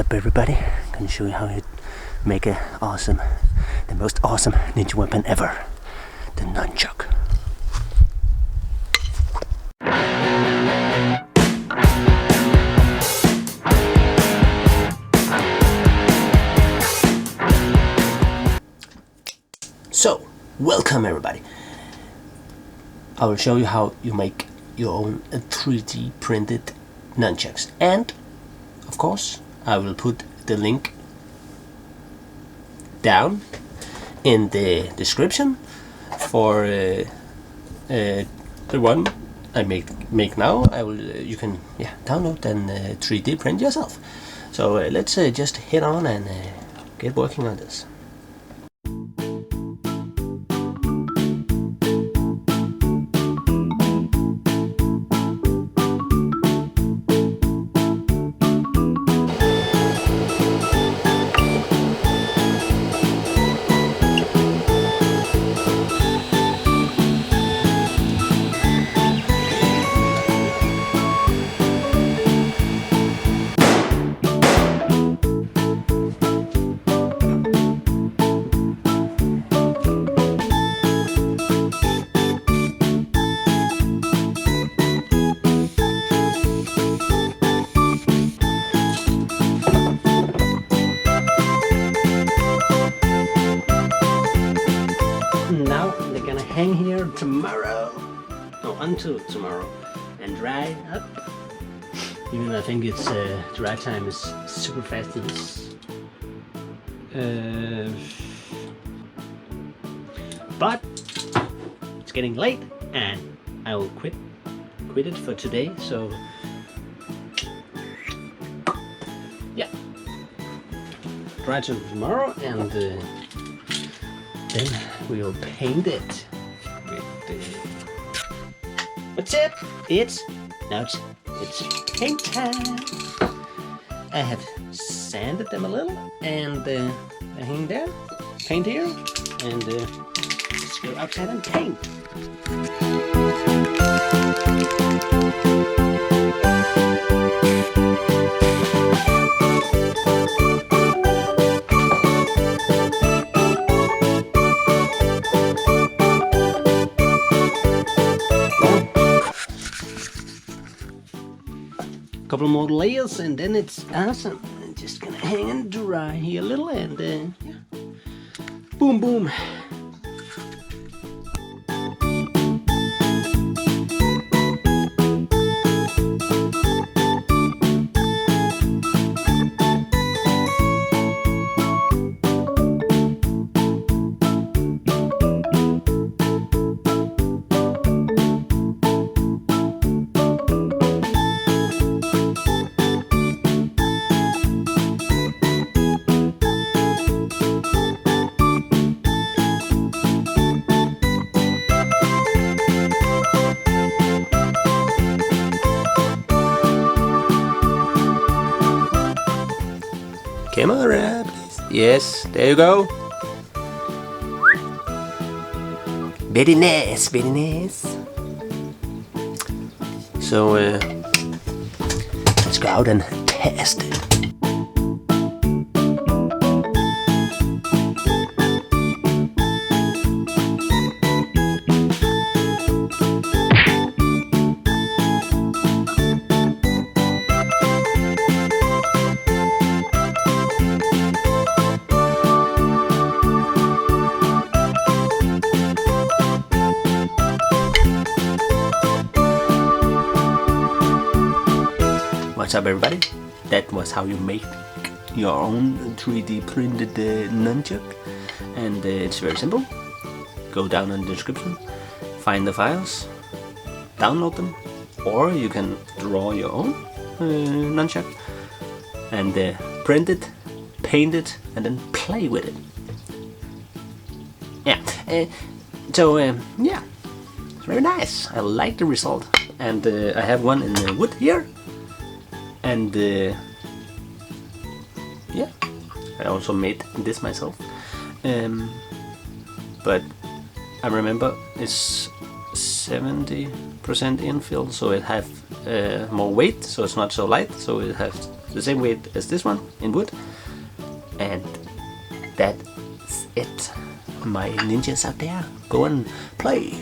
up, everybody? I'm gonna show you how you make the most awesome ninja weapon ever, the nunchuk. So, welcome everybody. I will show you how you make your own 3D printed nunchucks, and of course I will put the link down in the description for the one I make now. You can download and 3D print yourself. So let's just head on and get working on this. Now they're gonna hang here until tomorrow and dry up. Even I think it's dry time is super fast. But it's getting late and I will quit it for today. So yeah, dry till tomorrow, and then we'll paint it with what's it? It's paint time. I have sanded them a little, and they hang there, paint here, and let's go outside and paint. Couple more layers and then it's awesome. I'm just gonna hang and dry here a little, and yeah, boom boom. Camera, please. Yes, there you go. Very nice, very nice. So let's go out and test it. What's up, everybody? That was how you make your own 3D printed nunchuk, and it's very simple. Go down in the description, find the files, download them, or you can draw your own nunchuk and print it, paint it, and then play with it. Yeah, yeah, it's very nice. I like the result, and I have one in wood here. And yeah, I also made this myself, but I remember it's 70% infill, so it has more weight, so it's not so light, so it has the same weight as this one in wood. And that's it. My ninjas out there, go and play.